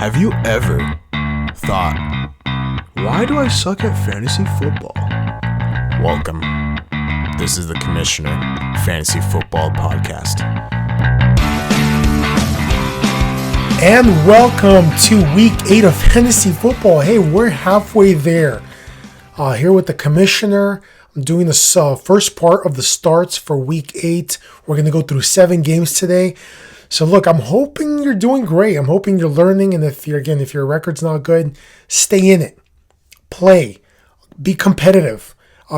Have you ever thought, why do I suck at fantasy football? Welcome. This is the Commissioner Fantasy Football Podcast. And welcome to week 8 of fantasy football. Hey, we're halfway there. Here with the Commissioner. I'm doing the first part of the starts for week 8. We're going to go through 7 games today. So look, I'm hoping you're doing great. I'm hoping you're learning. And if your record's not good, stay in it. Play. Be competitive.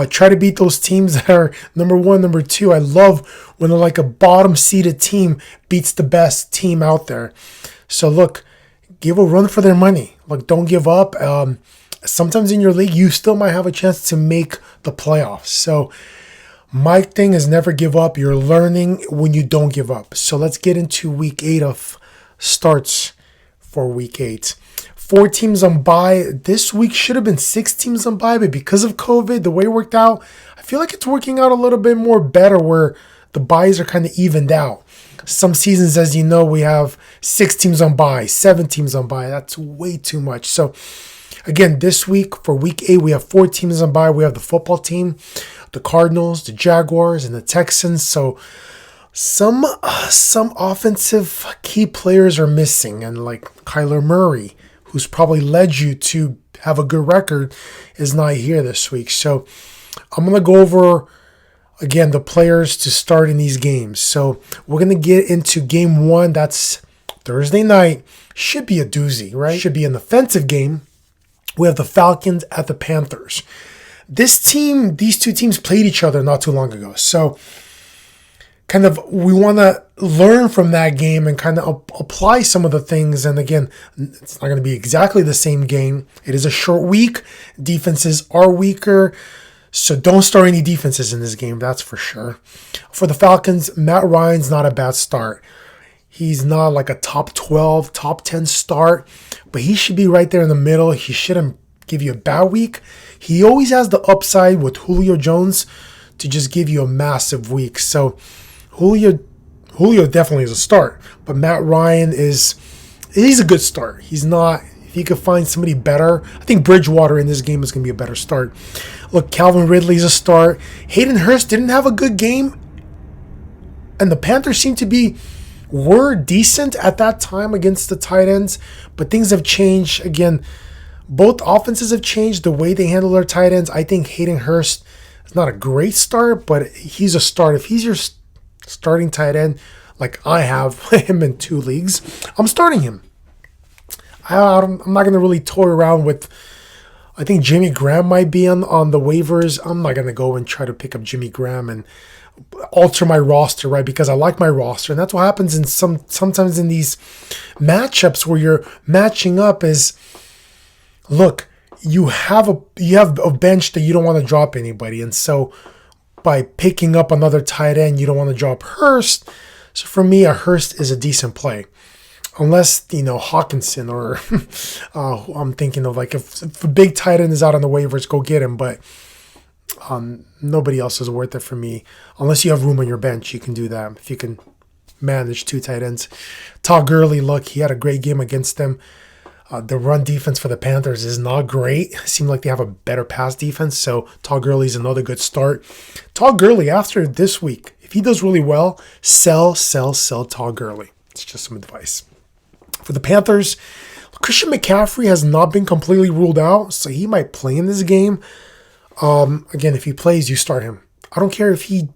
Try to beat those teams that are number 1, number 2. I love when like a bottom-seeded team beats the best team out there. So look, give a run for their money. Look, don't give up. Sometimes in your league, you still might have a chance to make the playoffs. So my thing is never give up. You're learning when you don't give up. So let's get into week 8 of starts for week 8. 4 teams on bye. This week should have been 6 teams on bye, but because of COVID, the way it worked out, I feel like it's working out a little bit more better where the byes are kind of evened out. Some seasons, as you know, we have 6 teams on bye, 7 teams on bye. That's way too much. So again, this week for week 8, we have 4 teams on bye. We have the football team, the Cardinals, the Jaguars, and the Texans. So some offensive key players are missing, and like Kyler Murray, who's probably led you to have a good record, is not here this week. So I'm going to go over, again, the players to start in these games. So we're going to get into game 1. That's Thursday night. Should be a doozy, right? Should be an offensive game. We have the Falcons at the Panthers. These 2 teams played each other not too long ago. So kind of we want to learn from that game and kind of apply some of the things. And again, it's not going to be exactly the same game. It is a short week. Defenses are weaker. So don't start any defenses in this game, that's for sure. For the Falcons, Matt Ryan's not a bad start. He's not like a top 12, top 10 start, but he should be right there in the middle. He shouldn't give you a bad week. He always has the upside with Julio Jones to just give you a massive week. So Julio definitely is a start, but Matt Ryan he's a good start. He's not, if you could find somebody better, I think Bridgewater in this game is going to be a better start. Look, Calvin Ridley's a start. Hayden Hurst didn't have a good game, and the Panthers were decent at that time against the tight ends, but things have changed. Again, both offenses have changed the way they handle their tight ends. I think Hayden Hurst is not a great start, but he's a start. If he's your starting tight end, like I have him in 2 leagues, I'm starting him. I'm not going to really toy around with, I think Jimmy Graham might be on the waivers. I'm not going to go and try to pick up Jimmy Graham and alter my roster, right? Because I like my roster. And that's what happens in sometimes in these matchups where you're matching up is, look, you have a bench that you don't want to drop anybody. And so by picking up another tight end, you don't want to drop Hurst. So for me, a Hurst is a decent play. Unless, Hawkinson or I'm thinking of like if a big tight end is out on the waivers, go get him. But nobody else is worth it for me. Unless you have room on your bench, you can do that. If you can manage 2 tight ends. Todd Gurley, look, he had a great game against them. The run defense for the Panthers is not great. It seems like they have a better pass defense. So Todd Gurley's another good start. Todd Gurley, after this week, if he does really well, sell Todd Gurley. It's just some advice. For the Panthers, Christian McCaffrey has not been completely ruled out, so he might play in this game. Again, if he plays, you start him. I don't care if he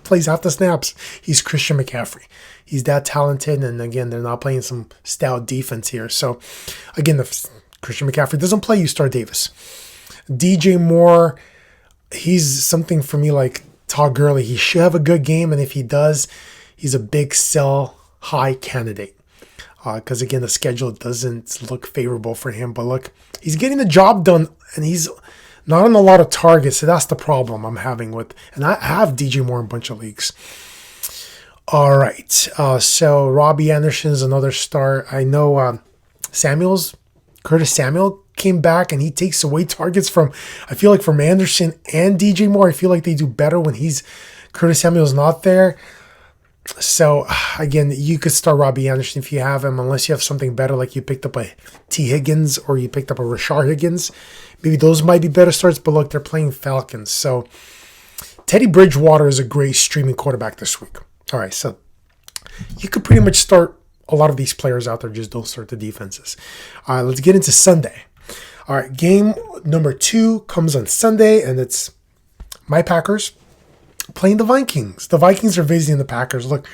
plays half the snaps. He's Christian McCaffrey. He's that talented, and again, they're not playing some stout defense here. So, again, if Christian McCaffrey doesn't play, you start Davis. DJ Moore, he's something for me like Todd Gurley. He should have a good game, and if he does, he's a big sell high candidate. Because, again, the schedule doesn't look favorable for him. But, look, he's getting the job done, and he's not on a lot of targets. So that's the problem I'm having with. And I have DJ Moore in a bunch of leagues. All right. So, Robbie Anderson is another start. I know Curtis Samuel came back, and he takes away targets from Anderson and DJ Moore. I feel like they do better when Curtis Samuel's not there. So, again, you could start Robbie Anderson if you have him, unless you have something better, like you picked up a T. Higgins or you picked up a Rashard Higgins. Maybe those might be better starts, but look, they're playing Falcons. So, Teddy Bridgewater is a great streaming quarterback this week. All right, so you could pretty much start a lot of these players out there, just don't start the defenses. All right, let's get into Sunday. All right, game number 2 comes on Sunday, and it's my Packers playing the Vikings. The Vikings are visiting the Packers. Look,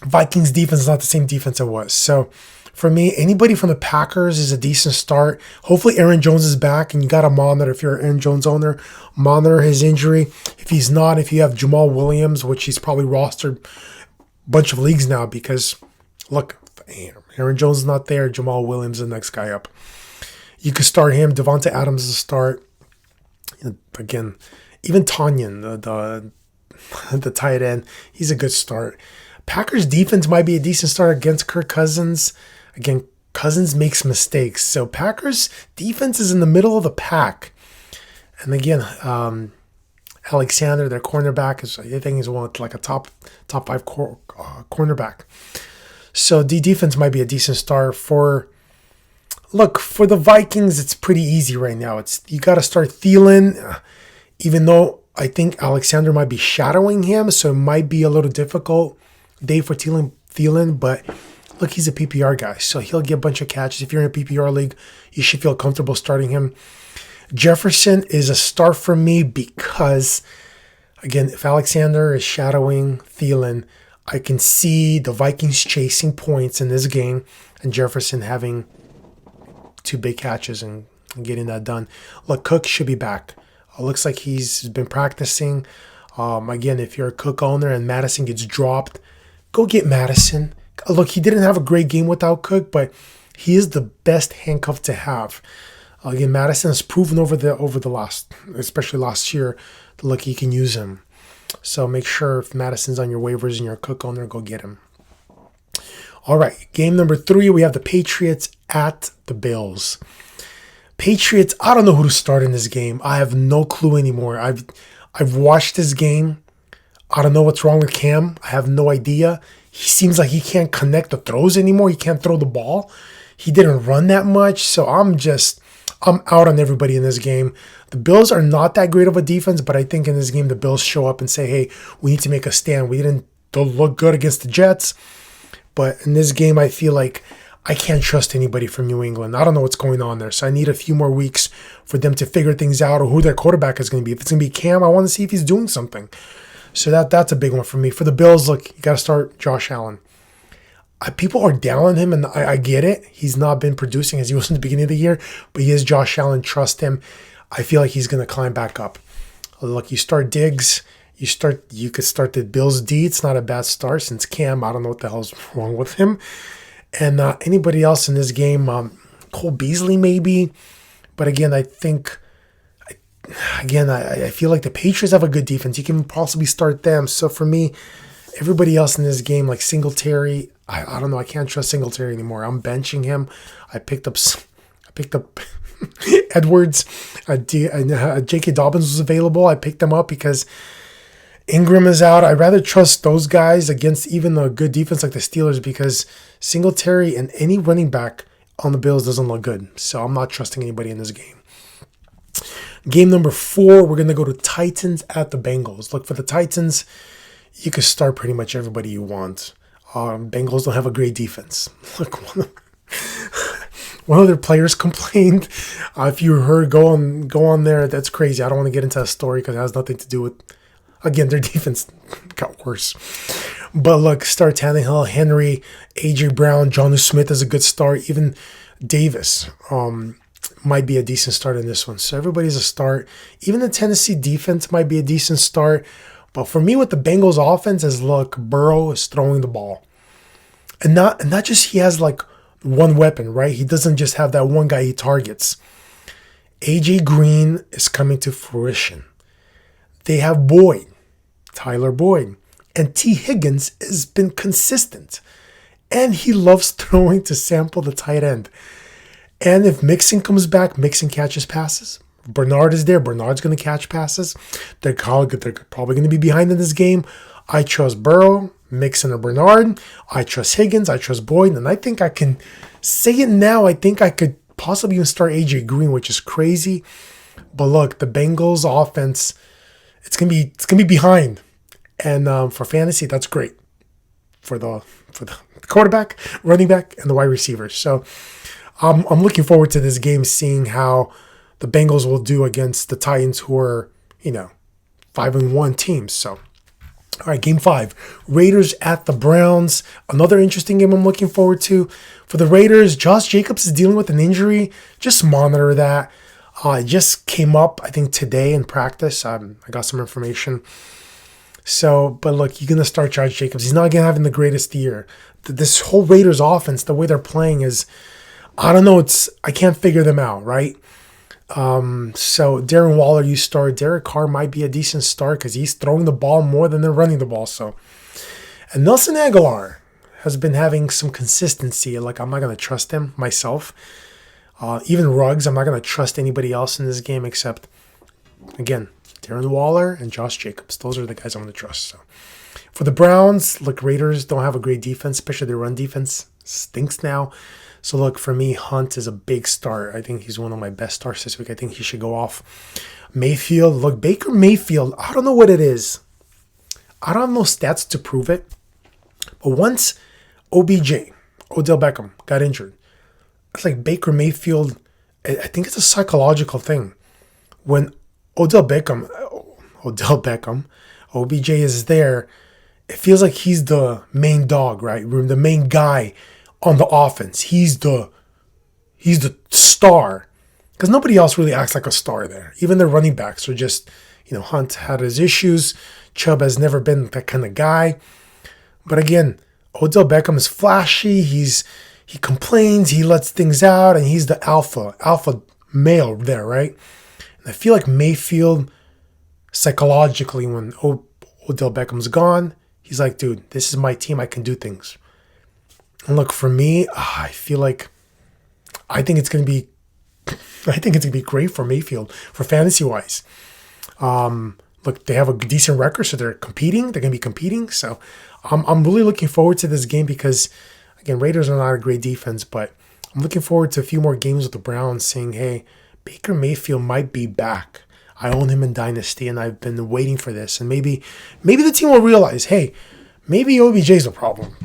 Vikings defense is not the same defense it was. So for me, anybody from the Packers is a decent start. Hopefully Aaron Jones is back, and you got to monitor, if you're an Aaron Jones owner, monitor his injury. If he's not, if you have Jamal Williams, which he's probably rostered a bunch of leagues now, because look, Aaron Jones is not there. Jamal Williams is the next guy up. You could start him. Devonta Adams is a start. Again, even Tanyan, the tight end, he's a good start. Packers defense might be a decent start against Kirk Cousins. Again, Cousins makes mistakes. So Packers defense is in the middle of the pack. And again, Alexander, their cornerback, I think he's one like a top 5 cornerback. So the defense might be a decent start for the Vikings. It's pretty easy right now. You got to start Thielen, even though I think Alexander might be shadowing him, so it might be a little difficult day for Thielen, but look, he's a PPR guy, so he'll get a bunch of catches. If you're in a PPR league, you should feel comfortable starting him. Jefferson is a start for me because, again, if Alexander is shadowing Thielen, I can see the Vikings chasing points in this game and Jefferson having 2 big catches and getting that done. Look, Cook should be back. Looks like he's been practicing. Again, if you're a Cook owner and Madison gets dropped, go get Madison. Look, he didn't have a great game without Cook, but he is the best handcuff to have. Again, Madison has proven over the last, especially last year, that look, he can use him. So make sure if Madison's on your waivers and you're a Cook owner, go get him. All right, game number 3, we have the Patriots at the Bills. Patriots, I don't know who to start in this game. I have no clue anymore. I've watched this game. I don't know what's wrong with Cam. I have no idea. He seems like he can't connect the throws anymore. He can't throw the ball. He didn't run that much. So I'm out on everybody in this game. The Bills are not that great of a defense, but I think in this game the Bills show up and say, hey, we need to make a stand. We didn't look good against the Jets. But in this game, I feel like I can't trust anybody from New England. I don't know what's going on there. So I need a few more weeks for them to figure things out or who their quarterback is going to be. If it's going to be Cam, I want to see if he's doing something. So that's a big one for me. For the Bills, look, you got to start Josh Allen. People are down on him, and I get it. He's not been producing as he was in the beginning of the year, but he is Josh Allen. Trust him. I feel like he's going to climb back up. Look, you start Diggs. You could start the Bills D. It's not a bad start since Cam, I don't know what the hell's wrong with him. And anybody else in this game, Cole Beasley maybe. But again, I think, I feel like the Patriots have a good defense. You can possibly start them. So for me, everybody else in this game, like Singletary, I don't know. I can't trust Singletary anymore. I'm benching him. I picked up Edwards. J.K. Dobbins was available. I picked them up because Ingram is out. I'd rather trust those guys against even a good defense like the Steelers because Singletary and any running back on the Bills doesn't look good. So I'm not trusting anybody in this game. Game number 4, we're going to go to Titans at the Bengals. Look, for the Titans, you can start pretty much everybody you want. Bengals don't have a great defense. Look, one of their players complained. If you heard, go on there. That's crazy. I don't want to get into that story because it has nothing to do with, again, their defense got worse. But look, start Tannehill, Henry, A.J. Brown, Jonnu Smith is a good start. Even Davis might be a decent start in this one. So everybody's a start. Even the Tennessee defense might be a decent start. But for me, with the Bengals offense is, look, Burrow is throwing the ball. And not just he has like one weapon, right? He doesn't just have that one guy he targets. A.J. Green is coming to fruition. They have Boyd, Tyler Boyd. And T. Higgins has been consistent. And he loves throwing to Sample, the tight end. And if Mixon comes back, Mixon catches passes. Bernard is there. Bernard's going to catch passes. They're probably going to be behind in this game. I trust Burrow, Mixon or Bernard. I trust Higgins. I trust Boyd. And I think I can say it now. I think I could possibly even start AJ Green, which is crazy. But look, the Bengals offense, it's gonna be behind. And for fantasy, that's great. For the quarterback, running back, and the wide receivers. So I'm looking forward to this game, seeing how the Bengals will do against the Titans, who are, 5-1 teams. So, all right, game 5. Raiders at the Browns. Another interesting game I'm looking forward to. For the Raiders, Josh Jacobs is dealing with an injury. Just monitor that. It just came up, I think, today in practice. I got some information. So, but look, you're going to start Josh Jacobs. He's not going to have the greatest year. This whole Raiders offense, the way they're playing is, I don't know, I can't figure them out, right? So Darren Waller, you start. Derek Carr might be a decent start because he's throwing the ball more than they're running the ball. So, and Nelson Aguilar has been having some consistency. Like, I'm not going to trust him myself. Even Ruggs, I'm not going to trust anybody else in this game except, again, Darren Waller and Josh Jacobs. Those are the guys I'm going to trust. So, for the Browns, look, Raiders don't have a great defense, especially their run defense stinks now. So, look, for me, Hunt is a big start. I think he's one of my best starts this week. I think he should go off. Mayfield, look, Baker Mayfield, I don't know what it is. I don't have no stats to prove it. But once OBJ, Odell Beckham, got injured, it's like Baker Mayfield, I think it's a psychological thing. When Odell Beckham, OBJ is there, it feels like he's the main dog, right? The main guy on the offense. He's the star. Because nobody else really acts like a star there. Even the running backs are just, Hunt had his issues. Chubb has never been that kind of guy. But again, Odell Beckham is flashy. He complains, he lets things out, and he's the alpha male there, right? And I feel like Mayfield, psychologically, when Odell Beckham's gone, he's like, dude, this is my team. I can do things. And look, for me, I think it's going to be great for Mayfield, for fantasy-wise. Look, they have a decent record, so they're competing. They're going to be competing. So I'm really looking forward to this game because, again, Raiders are not a great defense, but I'm looking forward to a few more games with the Browns saying, hey, Baker Mayfield might be back. I own him in Dynasty, and I've been waiting for this. And maybe the team will realize, hey, maybe OBJ's a problem.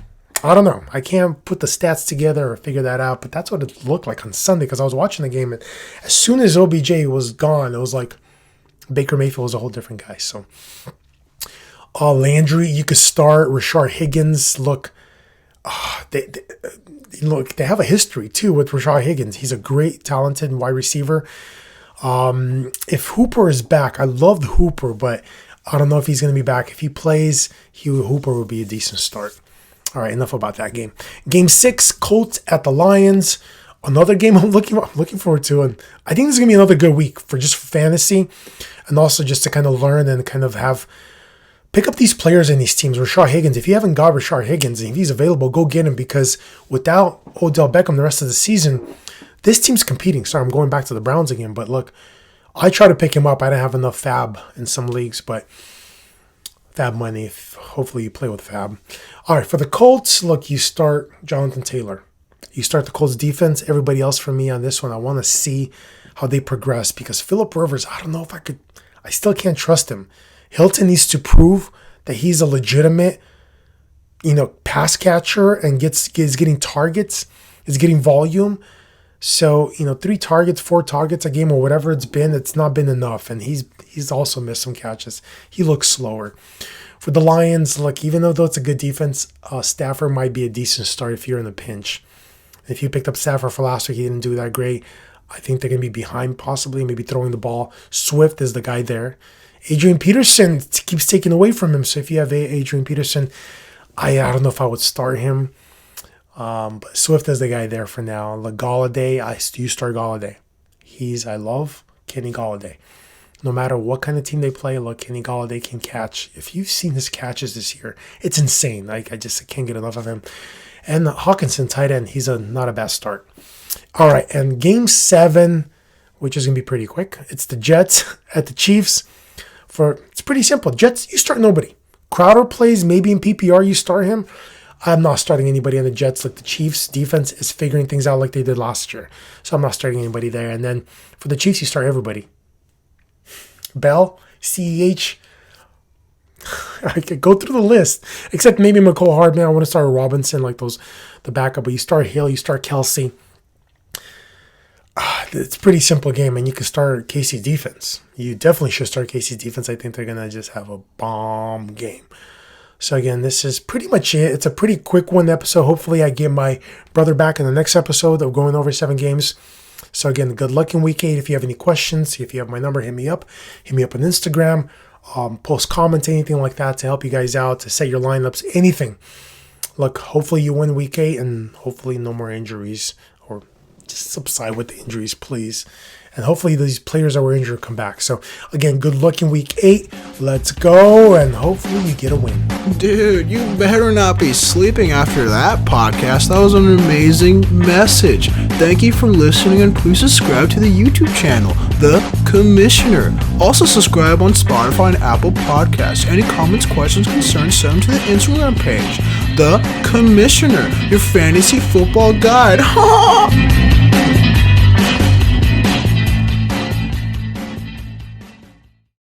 I don't know. I can't put the stats together or figure that out, but that's what it looked like on Sunday because I was watching the game, and as soon as OBJ was gone, it was like Baker Mayfield was a whole different guy. So, Landry, you could start. Rashard Higgins, look, they have a history too with Rashard Higgins. He's a great, talented wide receiver. If Hooper is back, I loved Hooper, but I don't know if he's going to be back. If he plays, Hooper will be a decent start. All right, enough about that game. Game 6, Colts at the Lions. Another game I'm looking forward to, and I think this is going to be another good week for fantasy, and also just to kind of learn and kind of pick up these players in these teams. Rashard Higgins, if you haven't got Rashard Higgins, and if he's available, go get him because without Odell Beckham the rest of the season, this team's competing. Sorry, I'm going back to the Browns again, but look, I tried to pick him up. I didn't have enough fab in some leagues, but fab money. Hopefully you play with fab. All right, for the Colts, look, you start Jonathan Taylor. You start the Colts defense. Everybody else for me on this one, I want to see how they progress because Phillip Rivers, I don't know if I still can't trust him. Hilton needs to prove that he's a legitimate, pass catcher and is getting targets, is getting volume. So, 3 targets, 4 targets a game or whatever it's not been enough. And he's also missed some catches. He looks slower. For the Lions, look, even though it's a good defense, Stafford might be a decent start if you're in a pinch. If you picked up Stafford for last week, he didn't do that great. I think they're going to be behind possibly, maybe throwing the ball. Swift is the guy there. Adrian Peterson keeps taking away from him. So if you have Adrian Peterson, I don't know if I would start him. But Swift is the guy there for now. Galladay, you start Galladay. I love Kenny Galladay. No matter what kind of team they play, look, Kenny Galladay can catch. If you've seen his catches this year, it's insane. I can't get enough of him. And Hawkinson, tight end, he's not a bad start. All right, and Game 7, which is going to be pretty quick. It's the Jets at the Chiefs. It's pretty simple. Jets, you start nobody. Crowder plays, maybe in PPR you start him. I'm not starting anybody on the Jets. Like the Chiefs defense is figuring things out like they did last year. So I'm not starting anybody there. And then for the Chiefs, you start everybody. Bell, CEH. I could go through the list. Except maybe McCole Hardman. I want to start Robinson, like the backup. But you start Hill, you start Kelsey. It's a pretty simple game, and you can start KC's defense. You definitely should start KC's defense. I think they're going to just have a bomb game. So again, this is pretty much it. It's a pretty quick one episode. Hopefully I get my brother back in the next episode of going over 7 games. So again, good luck in week 8. If you have any questions, if you have my number, hit me up. Hit me up on Instagram. Post comments, anything like that to help you guys out, to set your lineups, anything. Look, hopefully you win week 8 and hopefully no more injuries, or just subside with the injuries, please. And hopefully these players that were injured come back. So, again, good luck in week 8. Let's go, and hopefully you get a win. Dude, you better not be sleeping after that podcast. That was an amazing message. Thank you for listening, and please subscribe to the YouTube channel, The Commissioner. Also subscribe on Spotify and Apple Podcasts. Any comments, questions, concerns, send them to the Instagram page, The Commissioner, your fantasy football guide.